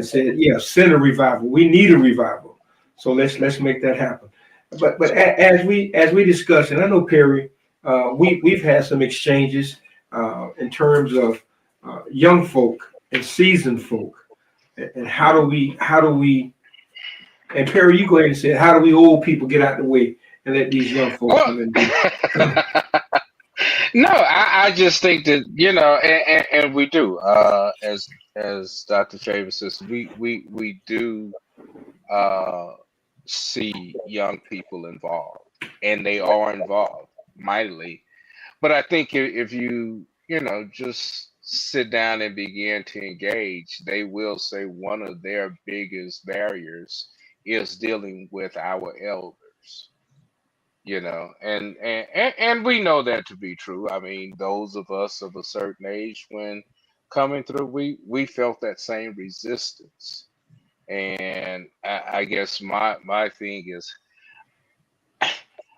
said, yeah, send a revival. We need a revival. So let's make that happen. But as we discussed, and I know Perry, we've had some exchanges in terms of young folk and seasoned folk, and how do we? And Perry, you go ahead and say, how do we old people get out the way and let these young folks come in? No, I just think that, you know, and we do, as Dr. Chavis says, we do see young people involved, and they are involved mightily. But I think if you just sit down and begin to engage, they will say one of their biggest barriers is dealing with our elders. And we know that to be true. I mean, those of us of a certain age, when coming through, we felt that same resistance. And I guess my thing is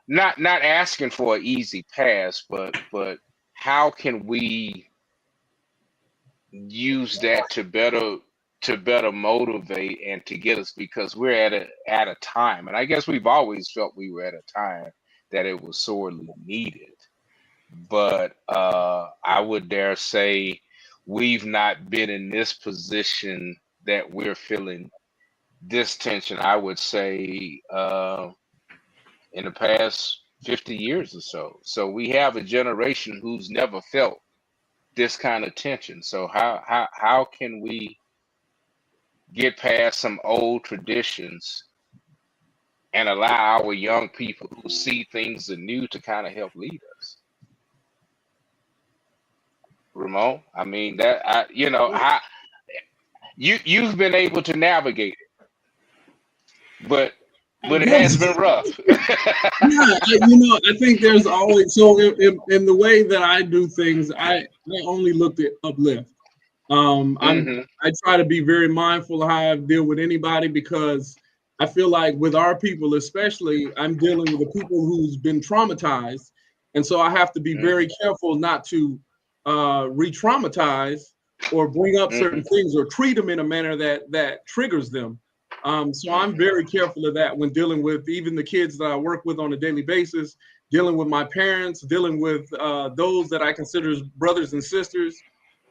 not asking for an easy pass, but how can we use that to better motivate and to get us, because we're at a time, and I guess we've always felt we were at a time that it was sorely needed. But I would dare say we've not been in this position that we're feeling this tension, I would say, in the past 50 years or so. So we have a generation who's never felt this kind of tension. So how can we get past some old traditions and allow our young people who see things anew to kind of help lead us? Ramon, I mean that how you've been able to navigate it, but it has been rough. Yeah, I think there's always, so in the way that I do things, I only look at uplift. I try to be very mindful of how I deal with anybody, because I feel like with our people, especially, I'm dealing with the people who's been traumatized, and so I have to be very careful not to re-traumatize or bring up certain things or treat them in a manner that triggers them. So I'm very careful of that when dealing with even the kids that I work with on a daily basis, dealing with my parents, dealing with those that I consider as brothers and sisters.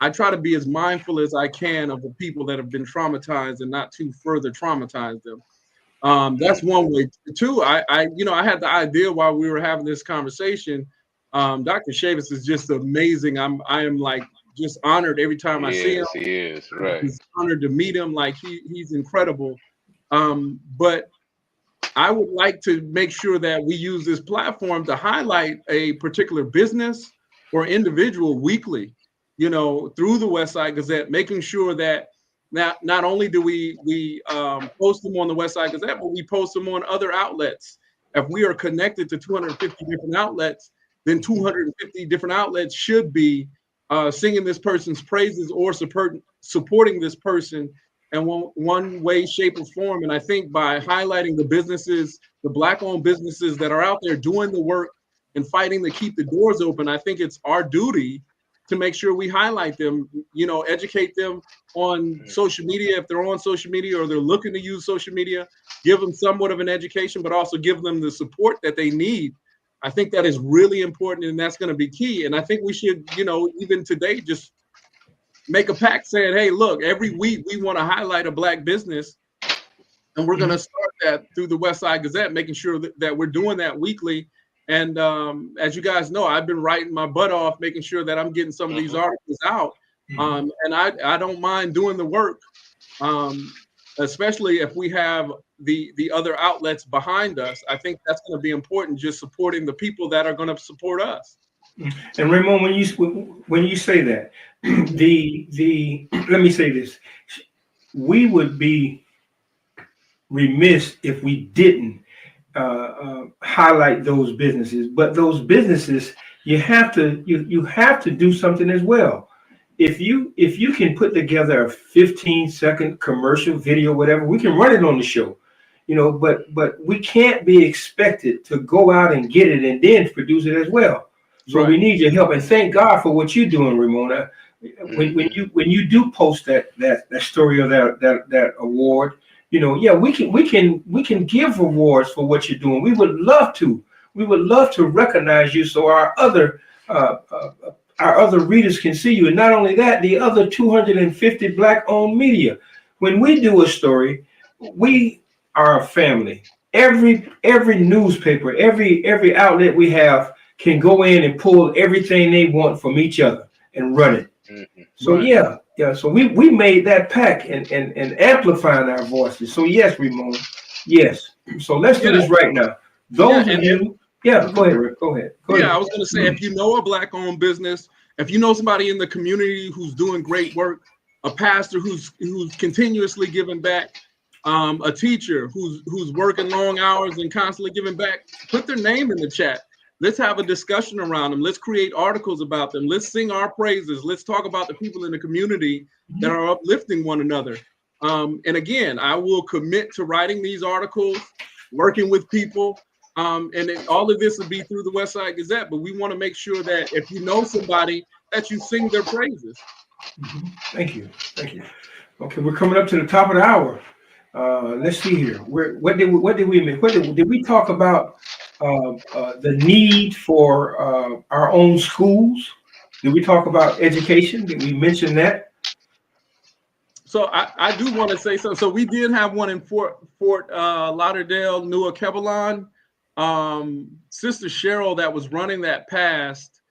I try to be as mindful as I can of the people that have been traumatized and not to further traumatize them. That's one way. Two, I had the idea while we were having this conversation. Dr. Chavis is just amazing. I am like just honored every time I see him. Yes, he is, right. He's honored to meet him. Like he's incredible. But I would like to make sure that we use this platform to highlight a particular business or individual weekly, through the Westside Gazette, making sure that not only do we post them on the Westside Gazette, but we post them on other outlets. If we are connected to 250 different outlets, then 250 different outlets should be singing this person's praises or supporting this person in one way, shape, or form. And I think by highlighting the businesses, the Black-owned businesses that are out there doing the work and fighting to keep the doors open, I think it's our duty to make sure we highlight them, educate them on social media if they're on social media or they're looking to use social media, give them somewhat of an education, but also give them the support that they need. I think that is really important, and that's going to be key. And I think we should, even today, just make a pact saying, hey, look, every week we want to highlight a Black business, and we're going to start that through the Westside Gazette, making sure that we're doing that weekly. And as you guys know, I've been writing my butt off, making sure that I'm getting some of these articles out. And I don't mind doing the work, especially if we have the other outlets behind us. I think that's going to be important, just supporting the people that are going to support us. And Ramon, when you say that, let me say this: we would be remiss if we didn't highlight those businesses. But those businesses, you have to do something as well. If you can put together a 15-second commercial video, whatever, we can run it on the show, but we can't be expected to go out and get it and then produce it as well. So we need your help, and thank God for what you're doing, Ramona. When you do post that story of that award, we can give awards for what you're doing. We would love to recognize you, so our other readers can see you. And not only that, the other 250 Black-owned media. When we do a story, we are a family. Every newspaper, every outlet we have can go in and pull everything they want from each other and run it. So so we made that pact and amplifying our voices. So yes, Ramon, yes. So let's do this right now. Those of you, go ahead, Rick. Go ahead. I was going to say, if you know a Black-owned business, if you know somebody in the community who's doing great work, a pastor who's continuously giving back, a teacher who's working long hours and constantly giving back, put their name in the chat. Let's have a discussion around them. Let's create articles about them. Let's sing our praises. Let's talk about the people in the community that are uplifting one another. And again, I will commit to writing these articles, working with people. And all of this will be through the Westside Gazette. But we want to make sure that if you know somebody, that you sing their praises. Thank you. Okay, we're coming up to the top of the hour. Let's see here. What did we miss? Did we talk about the need for our own schools? Did we talk about education? Did we mention that? So I do want to say so. So we did have one in Fort Lauderdale, New Kebelon. Sister Cheryl that was running that passed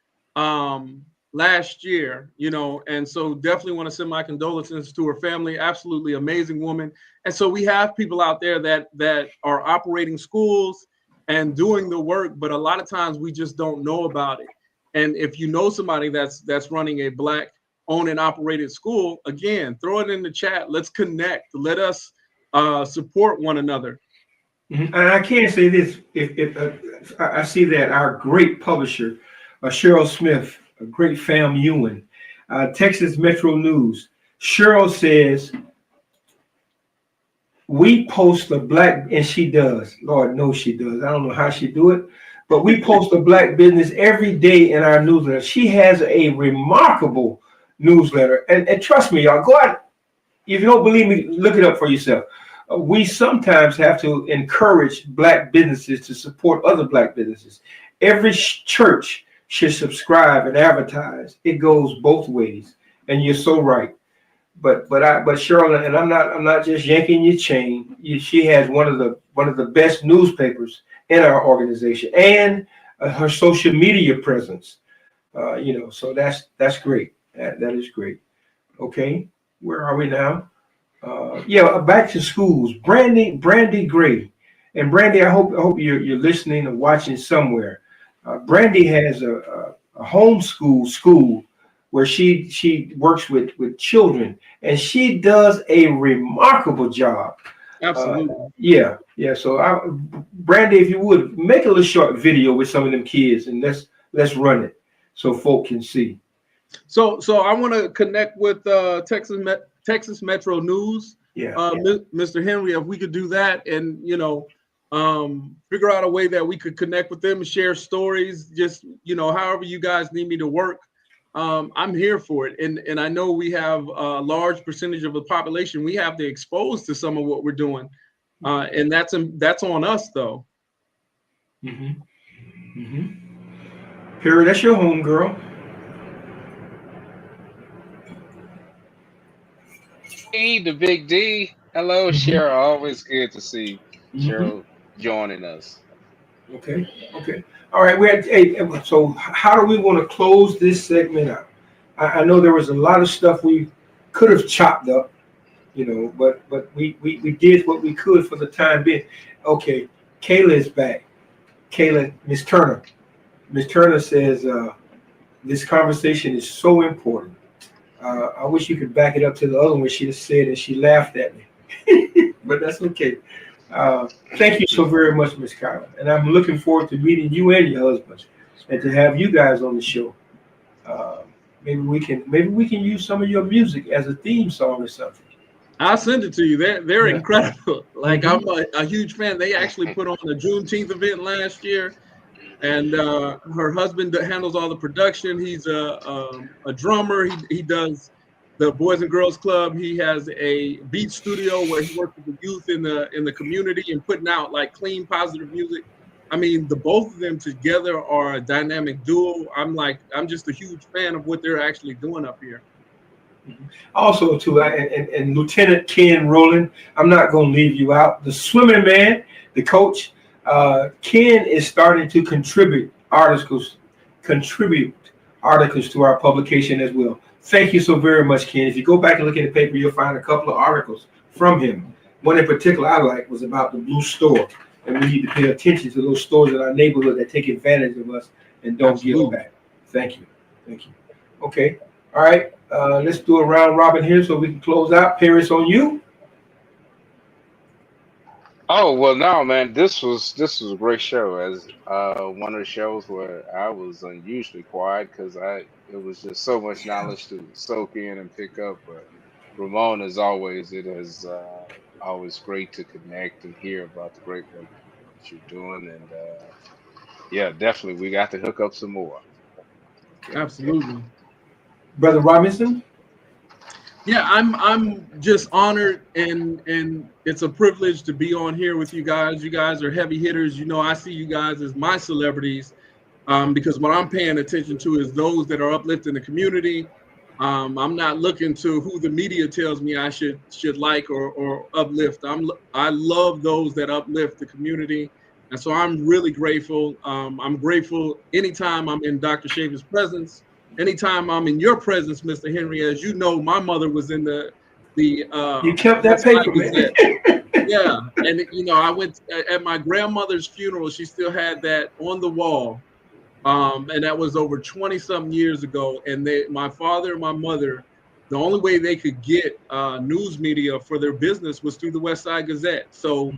last year, you know, and so definitely want to send my condolences to her family. Absolutely amazing woman. And so we have people out there that are operating schools and doing the work, but a lot of times we just don't know about it. And if you know somebody that's running a Black owned and operated school, again, throw it in the chat. Let's connect. Let us support one another. And I can say this: if I see that our great publisher, Cheryl Smith, a great Fam Ewan, Texas Metro News, Cheryl says we post a Black, and she does. Lord knows she does. I don't know how she do it, but we post a Black business every day in our newsletter. She has a remarkable newsletter, and trust me, y'all, go out. If you don't believe me, look it up for yourself. We sometimes have to encourage Black businesses to support other Black businesses. Every church should subscribe and advertise. It goes both ways, and you're so right. But Cheryl, and I'm not just yanking your chain. She has one of the best newspapers in our organization, and her social media presence. So that's great. That is great. Okay, where are we now? Back to schools. Brandy Gray, and Brandy, I hope you're listening or watching somewhere. Brandy has a homeschool school where she works with children, and she does a remarkable job. Absolutely. Yeah. So, Brandy, if you would make a little short video with some of them kids, and let's run it so folk can see. So I want to connect with Texas Metro News. Yeah. Mr. Henry, if we could do that, and figure out a way that we could connect with them and share stories. Just however you guys need me to work. I'm here for it, and I know we have a large percentage of the population we have to expose to some of what we're doing, and that's on us though. Perry, that's your home, girl. Hey, the Big D. Hello, Cheryl. Always good to see Cheryl joining us. Okay. All right. So how do we want to close this segment out? I know there was a lot of stuff we could have chopped up, but we did what we could for the time being. Okay. Kayla is back. Kayla, Miss Turner. Miss Turner says this conversation is so important. I wish you could back it up to the other one she said, and she laughed at me. But that's okay. Thank you so very much, Miss Kyla. And I'm looking forward to meeting you and your husband, and to have you guys on the show. Maybe we can use some of your music as a theme song or something. I'll send it to you. They're incredible. Like I'm a huge fan. They actually put on a Juneteenth event last year, and her husband handles all the production. He's a drummer. He does the Boys and Girls Club. He has a beat studio where he works with the youth in the community and putting out like clean, positive music. I mean, the both of them together are a dynamic duo. I'm just a huge fan of what they're actually doing up here. Also, too, and Lieutenant Ken Rowland, I'm not going to leave you out. The swimming man, the coach, Ken is starting to contribute articles to our publication as well. Thank you so very much, Ken. If you go back and look at the paper, you'll find a couple of articles from him. One in particular I like was about the Blue Store, and we need to pay attention to those stores in our neighborhood that take advantage of us and don't give back. Thank you. Okay. All right. Let's do a round robin here so we can close out. Paris, on you. Oh well, no, man. This was a great show. As one of the shows where I was unusually quiet because it was just so much knowledge to soak in and pick up. But Ramon, as always, it is always great to connect and hear about the great work that you're doing. And yeah, definitely, we got to hook up some more. Absolutely. Brother Robinson? Yeah, I'm just honored, and it's a privilege to be on here with you guys. You guys are heavy hitters. You know, I see you guys as my celebrities, because what I'm paying attention to is those that are uplifting the community. I'm not looking to who the media tells me I should like or uplift. I love those that uplift the community, and so I'm really grateful. I'm grateful anytime I'm in Dr. Chavis' presence. Anytime I'm in your presence, Mr. Henry, as you know, my mother was in the You kept that West Side paper, man. Gazette. Yeah, and I went at my grandmother's funeral. She still had that on the wall, and that was over 20 something years ago. And my father and my mother, the only way they could get news media for their business was through the West Side Gazette. So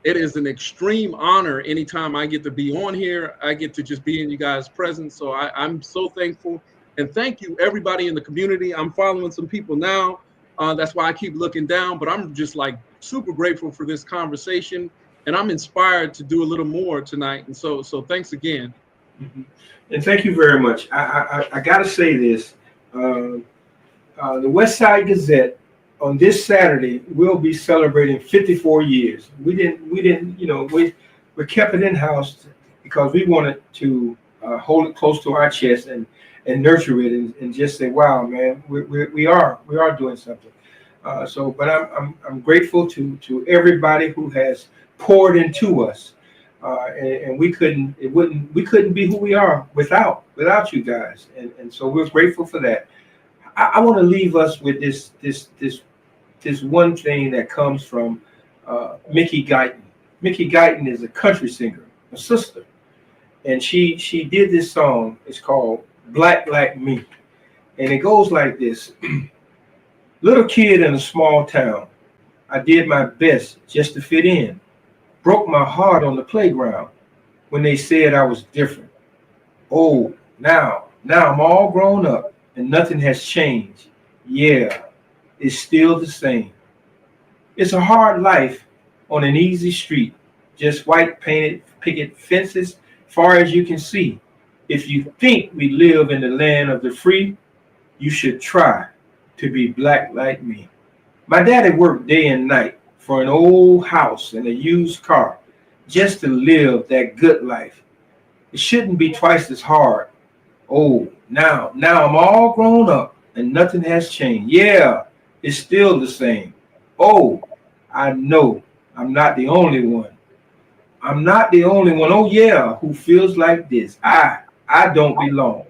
it is an extreme honor anytime I get to be on here. I get to just be in you guys' presence. So I'm so thankful. And thank you, everybody in the community. I'm following some people now. That's why I keep looking down. But I'm just like super grateful for this conversation. And I'm inspired to do a little more tonight. And so thanks again. Mhm. And thank you very much. I got to say this. Uh, the West Side Gazette on this Saturday will be celebrating 54 years. We didn't, we kept it in house because we wanted to hold it close to our chest and nurture it and just say, wow, man, we are doing something. But I'm grateful to everybody who has poured into us. And we couldn't be who we are without you guys. And so we're grateful for that. I want to leave us with this one thing that comes from Mickey Guyton. Mickey Guyton is a country singer, a sister, and she did this song. It's called "Black Like Me," and it goes like this: Little kid in a small town, I did my best just to fit in. Broke my heart on the playground when they said I was different. Oh, now I'm all grown up and nothing has changed. Yeah, it's still the same. It's a hard life on an easy street. Just white painted picket fences far as you can see. If you think we live in the land of the free, you should try to be black like me. My daddy worked day and night for an old house and a used car just to live that good life. It shouldn't be twice as hard. Oh, now I'm all grown up and nothing has changed. Yeah, it's still the same. Oh, I know I'm not the only one. I'm not the only one. Oh yeah, who feels like this. I don't belong.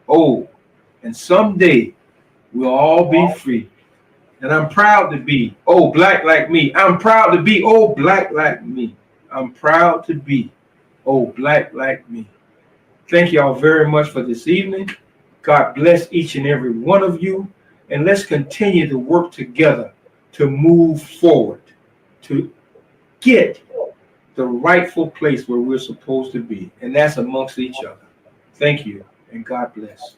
Oh, and someday we'll all be free. And I'm proud to be, oh, black like me. I'm proud to be, oh, black like me. I'm proud to be, oh, black like me. Thank y'all very much for this evening. God bless each and every one of you. And let's continue to work together to move forward, to get the rightful place where we're supposed to be. And that's amongst each other. Thank you, and God bless.